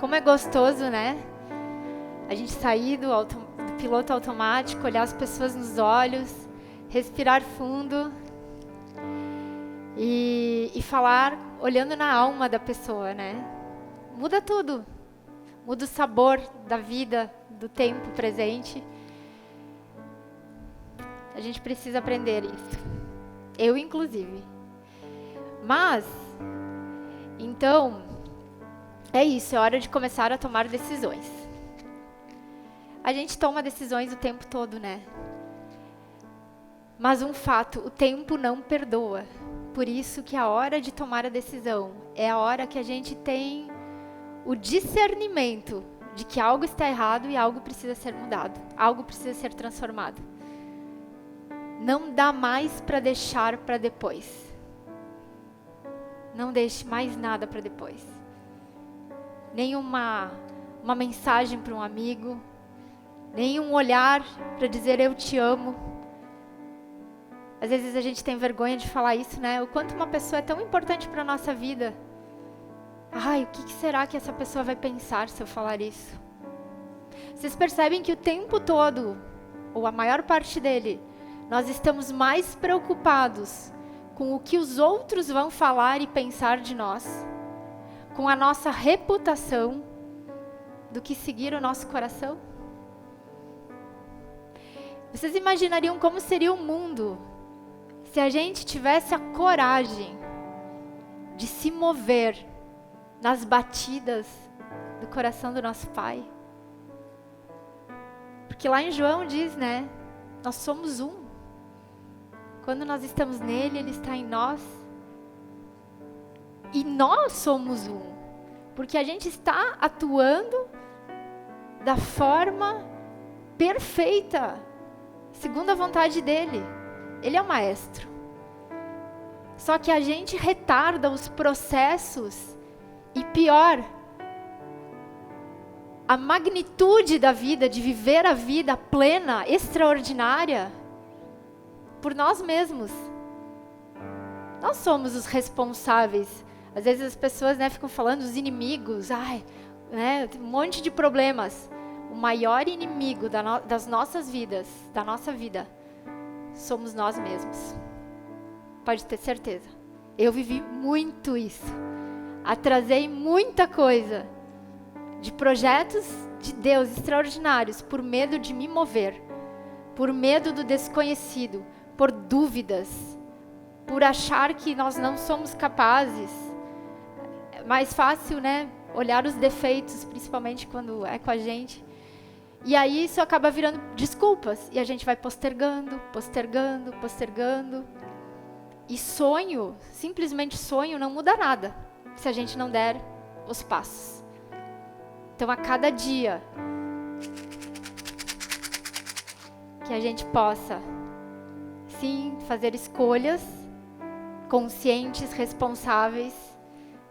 Como é gostoso, né? A gente sair do piloto automático, olhar as pessoas nos olhos, respirar fundo e falar olhando na alma da pessoa, né? Muda tudo. Muda o sabor da vida, do tempo presente. A gente precisa aprender isso. Eu, inclusive. Mas, então, é isso. É hora de começar a tomar decisões. A gente toma decisões o tempo todo, né? Mas um fato, o tempo não perdoa. Por isso que a hora de tomar a decisão é a hora que a gente tem o discernimento de que algo está errado e algo precisa ser mudado, algo precisa ser transformado. Não dá mais para deixar para depois. Não deixe mais nada para depois. Nem uma mensagem para um amigo, nem um olhar para dizer eu te amo. Às vezes a gente tem vergonha de falar isso, né? O quanto uma pessoa é tão importante para a nossa vida. Ai, o que será que essa pessoa vai pensar se eu falar isso? Vocês percebem que o tempo todo, ou a maior parte dele, nós estamos mais preocupados com o que os outros vão falar e pensar de nós, com a nossa reputação, do que seguir o nosso coração? Vocês imaginariam como seria o mundo se a gente tivesse a coragem de se mover nas batidas do coração do nosso Pai? Porque lá em João diz, né? Nós somos um. Quando nós estamos nele, ele está em nós. E nós somos um. Porque a gente está atuando da forma perfeita, segundo a vontade dele. Ele é o maestro. Só que a gente retarda os processos e pior, a magnitude da vida, de viver a vida plena, extraordinária, por nós mesmos. Nós somos os responsáveis. Às vezes as pessoas, né, ficam falando os inimigos, né, um monte de problemas. O maior inimigo das nossas vidas, da nossa vida, somos nós mesmos. Pode ter certeza. Eu vivi muito isso. Atrasei muita coisa de projetos de Deus extraordinários por medo de me mover, por medo do desconhecido, por dúvidas, por achar que nós não somos capazes. É mais fácil, né, olhar os defeitos, principalmente quando é com a gente. E aí isso acaba virando desculpas. E a gente vai postergando. E sonho, simplesmente sonho, não muda nada se a gente não der os passos. Então, a cada dia que a gente possa, sim, fazer escolhas conscientes, responsáveis,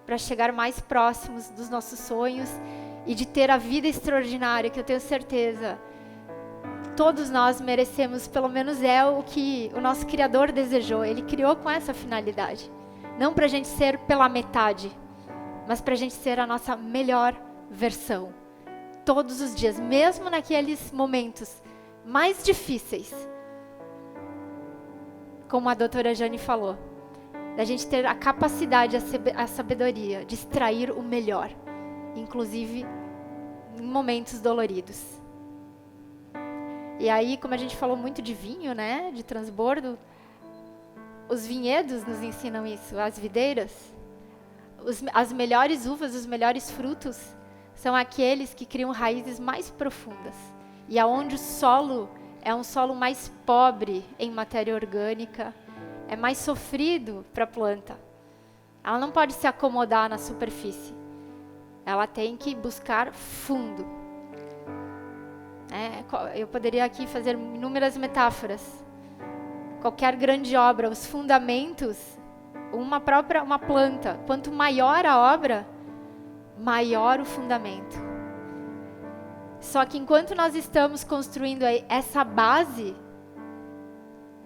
para chegar mais próximos dos nossos sonhos e de ter a vida extraordinária, que eu tenho certeza, todos nós merecemos, pelo menos é o que o nosso Criador desejou. Ele criou com essa finalidade. Não para a gente ser pela metade, mas para a gente ser a nossa melhor versão. Todos os dias, mesmo naqueles momentos mais difíceis. Como a doutora Jane falou, da gente ter a capacidade, a sabedoria de extrair o melhor, inclusive em momentos doloridos. E aí, como a gente falou muito de vinho, né, de transbordo, os vinhedos nos ensinam isso, as videiras. As melhores uvas, os melhores frutos, são aqueles que criam raízes mais profundas. E aonde o solo é um solo mais pobre em matéria orgânica, é mais sofrido para a planta. Ela não pode se acomodar na superfície. Ela tem que buscar fundo. Eu poderia aqui fazer inúmeras metáforas. Qualquer grande obra, os fundamentos, uma planta, quanto maior a obra, maior o fundamento. Só que enquanto nós estamos construindo essa base,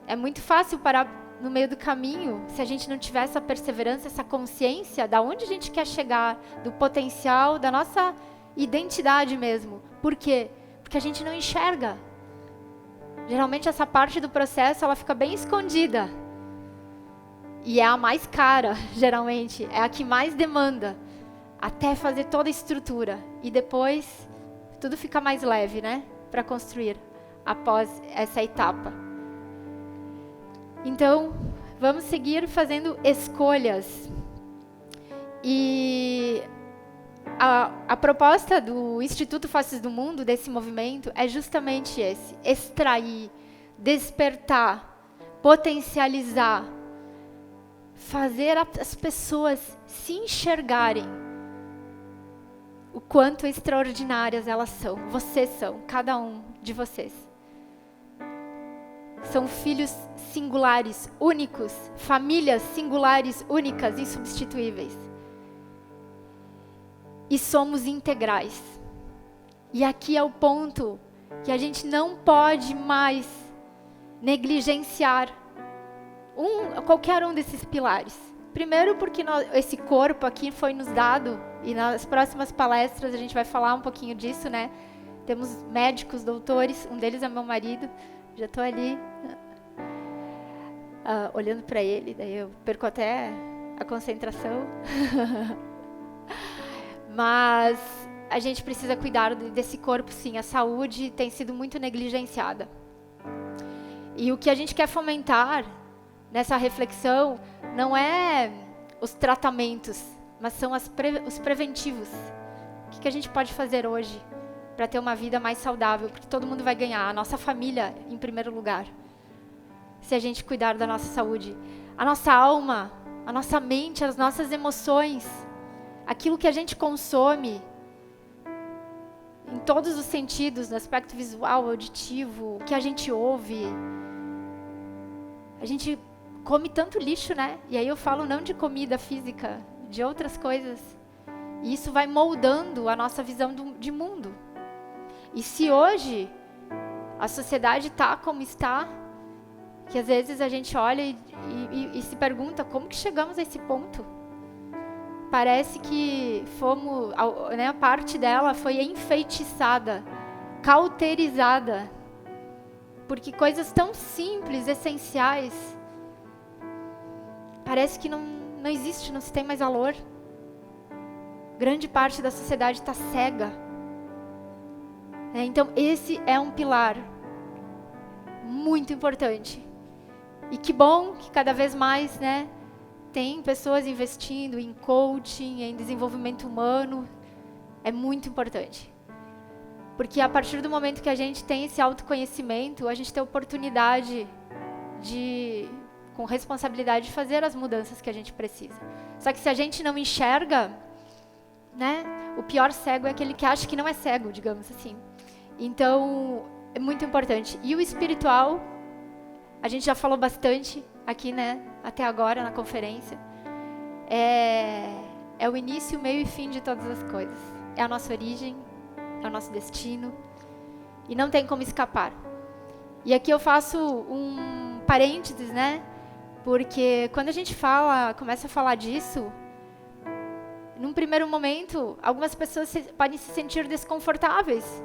é muito fácil parar no meio do caminho, se a gente não tiver essa perseverança, essa consciência, da onde a gente quer chegar, do potencial, da nossa identidade mesmo. Por quê? Porque a gente não enxerga. Geralmente essa parte do processo, ela fica bem escondida. E é a mais cara, geralmente. É a que mais demanda. Até fazer toda a estrutura. E depois, tudo fica mais leve, né? Para construir após essa etapa. Então, vamos seguir fazendo escolhas. E a proposta do Instituto Faces do Mundo, desse movimento, é justamente esse: extrair, despertar, potencializar, fazer as pessoas se enxergarem o quanto extraordinárias elas são. Vocês são, cada um de vocês. São filhos singulares, únicos, famílias singulares, únicas, insubstituíveis. E somos integrais. E aqui é o ponto que a gente não pode mais negligenciar qualquer um desses pilares. Primeiro porque esse corpo aqui foi nos dado, e nas próximas palestras a gente vai falar um pouquinho disso, né? Temos médicos, doutores, um deles é meu marido, já estou ali olhando para ele, daí eu perco até a concentração. Mas a gente precisa cuidar desse corpo, sim. A saúde tem sido muito negligenciada. E o que a gente quer fomentar nessa reflexão não é os tratamentos, mas são os preventivos. O que a gente pode fazer hoje para ter uma vida mais saudável? Porque todo mundo vai ganhar, a nossa família em primeiro lugar, se a gente cuidar da nossa saúde. A nossa alma, a nossa mente, as nossas emoções, aquilo que a gente consome, em todos os sentidos, no aspecto visual, auditivo, o que a gente ouve. A gente come tanto lixo, né? E aí eu falo não de comida física, de outras coisas. E isso vai moldando a nossa visão de mundo. E se hoje a sociedade está como está, que às vezes a gente olha e se pergunta como que chegamos a esse ponto. Parece que fomos, né, a parte dela foi enfeitiçada, cauterizada, porque coisas tão simples, essenciais, parece que não existe, não se tem mais valor. Grande parte da sociedade está cega. Então esse é um pilar muito importante. E que bom que cada vez mais, né, tem pessoas investindo em coaching, em desenvolvimento humano. É muito importante. Porque a partir do momento que a gente tem esse autoconhecimento, a gente tem a oportunidade de, com responsabilidade, de fazer as mudanças que a gente precisa. Só que se a gente não enxerga, né, o pior cego é aquele que acha que não é cego, digamos assim. Então, é muito importante. E o espiritual, a gente já falou bastante aqui, né, até agora na conferência. É o início, o meio e fim de todas as coisas. É a nossa origem, é o nosso destino. E não tem como escapar. E aqui eu faço um parênteses, né, porque quando a gente começa a falar disso, num primeiro momento, algumas pessoas podem se sentir desconfortáveis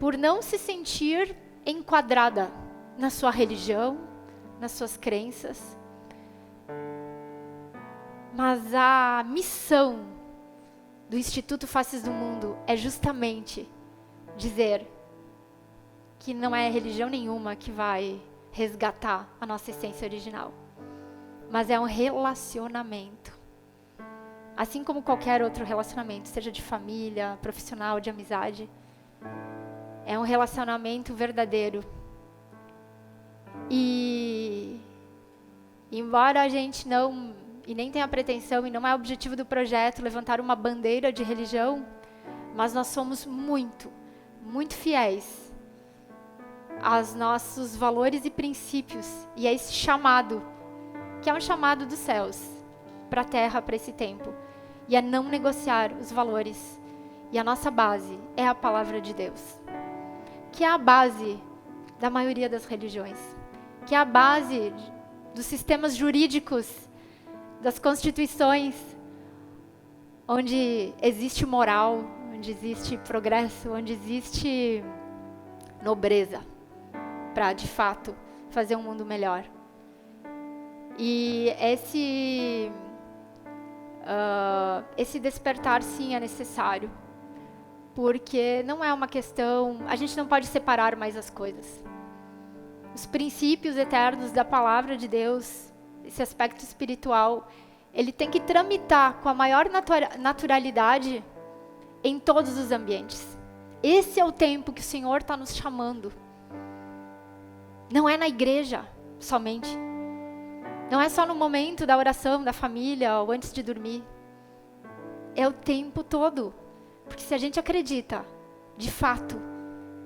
por não se sentir enquadrada na sua religião, nas suas crenças. Mas a missão do Instituto Faces do Mundo é justamente dizer que não é religião nenhuma que vai resgatar a nossa essência original, mas é um relacionamento. Assim como qualquer outro relacionamento, seja de família, profissional, de amizade, é um relacionamento verdadeiro. E embora a gente não, e nem tenha pretensão, e não é objetivo do projeto levantar uma bandeira de religião, mas nós somos muito, muito fiéis aos nossos valores e princípios, e a esse chamado, que é um chamado dos céus, para a terra, para esse tempo, e a não negociar os valores. E a nossa base é a palavra de Deus, que é a base da maioria das religiões, que é a base dos sistemas jurídicos, das constituições, onde existe moral, onde existe progresso, onde existe nobreza, para de fato fazer um mundo melhor. E esse despertar sim é necessário, porque não é uma questão, a gente não pode separar mais as coisas. Os princípios eternos da palavra de Deus, esse aspecto espiritual, ele tem que tramitar com a maior naturalidade em todos os ambientes. Esse é o tempo que o Senhor está nos chamando. Não é na igreja somente. Não é só no momento da oração, da família, ou antes de dormir. É o tempo todo. Porque se a gente acredita, de fato,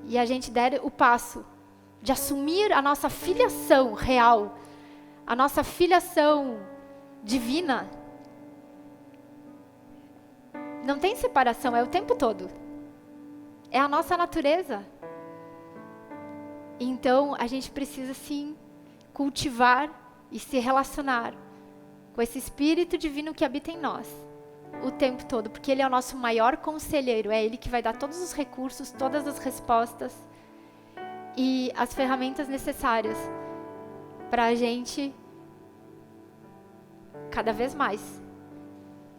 e a gente der o passo de assumir a nossa filiação real, a nossa filiação divina, não tem separação, é o tempo todo. É a nossa natureza. Então, a gente precisa sim cultivar e se relacionar com esse Espírito Divino que habita em nós o tempo todo, porque Ele é o nosso maior conselheiro, é Ele que vai dar todos os recursos, todas as respostas e as ferramentas necessárias para a gente cada vez mais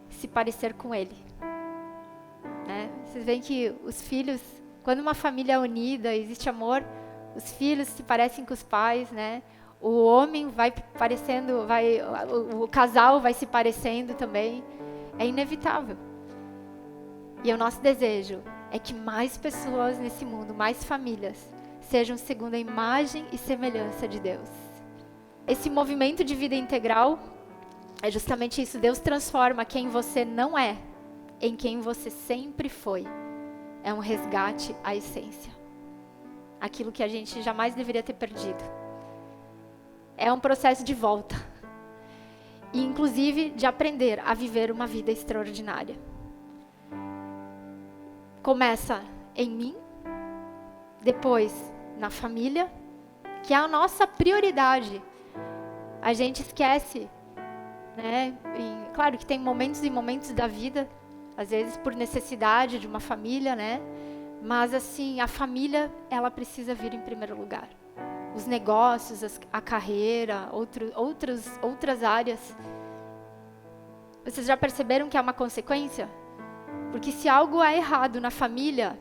se parecer com Ele. Né? Vocês veem que os filhos, quando uma família é unida, existe amor, os filhos se parecem com os pais, né? O homem vai parecendo, o casal vai se parecendo também. É inevitável. E o nosso desejo é que mais pessoas nesse mundo, mais famílias, sejam segundo a imagem e semelhança de Deus. Esse movimento de vida integral é justamente isso. Deus transforma quem você não é em quem você sempre foi. É um resgate à essência. Aquilo que a gente jamais deveria ter perdido. É um processo de volta. E inclusive de aprender a viver uma vida extraordinária. Começa em mim, depois na família, que é a nossa prioridade. A gente esquece, né? E, claro que tem momentos e momentos da vida, às vezes por necessidade de uma família, né? Mas assim, a família, ela precisa vir em primeiro lugar. Os negócios, a carreira, outras áreas. Vocês já perceberam que é uma consequência? Porque se algo é errado na família,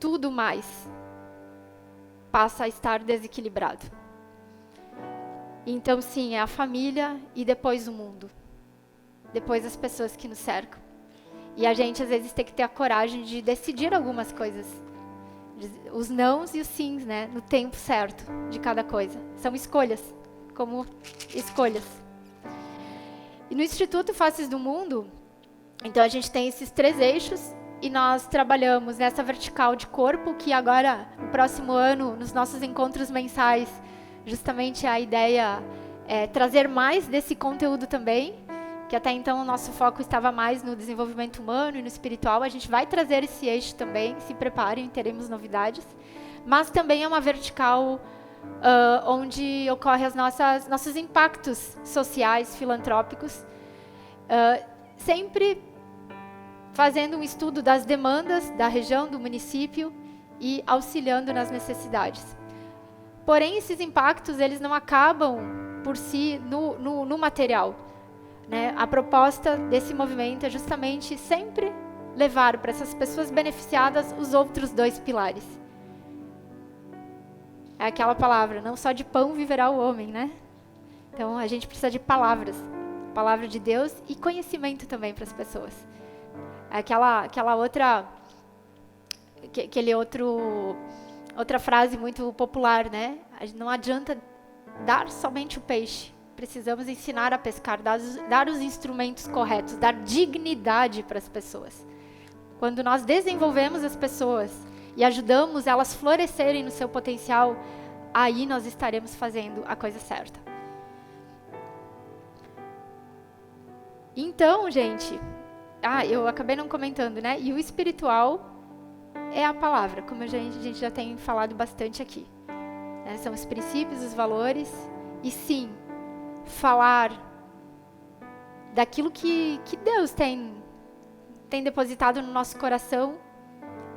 tudo mais passa a estar desequilibrado. Então sim, é a família e depois o mundo. Depois as pessoas que nos cercam. E a gente às vezes tem que ter a coragem de decidir algumas coisas. Os nãos e os sims, né? No tempo certo de cada coisa. São escolhas, como escolhas. E no Instituto Faces do Mundo, então a gente tem esses 3 eixos e nós trabalhamos nessa vertical de corpo, que agora, no próximo ano, nos nossos encontros mensais, justamente a ideia é trazer mais desse conteúdo também, que até então o nosso foco estava mais no desenvolvimento humano e no espiritual. A gente vai trazer esse eixo também, se preparem, teremos novidades. Mas também é uma vertical onde ocorrem nossos impactos sociais, filantrópicos, sempre fazendo um estudo das demandas da região, do município e auxiliando nas necessidades. Porém, esses impactos, eles não acabam por si no material. Né? A proposta desse movimento é justamente sempre levar para essas pessoas beneficiadas os outros 2 pilares. É aquela palavra, não só de pão viverá o homem, né? Então a gente precisa de palavras, palavra de Deus e conhecimento também para as pessoas. É outra frase muito popular, né? Não adianta dar somente o peixe. Precisamos ensinar a pescar, dar os instrumentos corretos, dar dignidade para as pessoas. Quando nós desenvolvemos as pessoas e ajudamos elas florescerem no seu potencial, aí nós estaremos fazendo a coisa certa. Então, gente, eu acabei não comentando, né? E o espiritual é a palavra, como a gente já tem falado bastante aqui. Né? São os princípios, os valores, e sim, falar daquilo que Deus tem tem depositado no nosso coração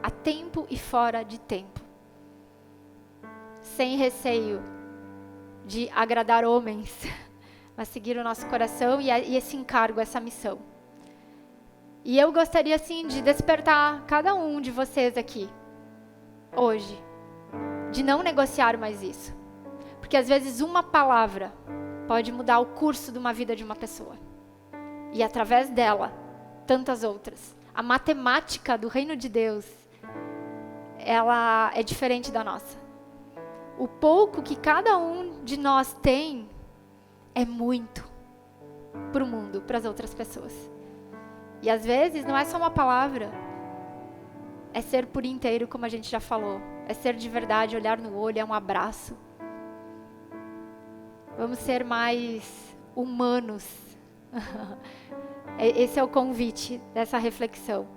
a tempo e fora de tempo. Sem receio de agradar homens, mas seguir o nosso coração e esse encargo, essa missão. E eu gostaria, assim, de despertar cada um de vocês aqui, hoje, de não negociar mais isso. Porque às vezes uma palavra pode mudar o curso de uma vida de uma pessoa. E através dela, tantas outras. A matemática do reino de Deus, ela é diferente da nossa. O pouco que cada um de nós tem é muito para o mundo, para as outras pessoas. E às vezes não é só uma palavra, é ser por inteiro, como a gente já falou. É ser de verdade, olhar no olho, é um abraço. Vamos ser mais humanos. Esse é o convite dessa reflexão.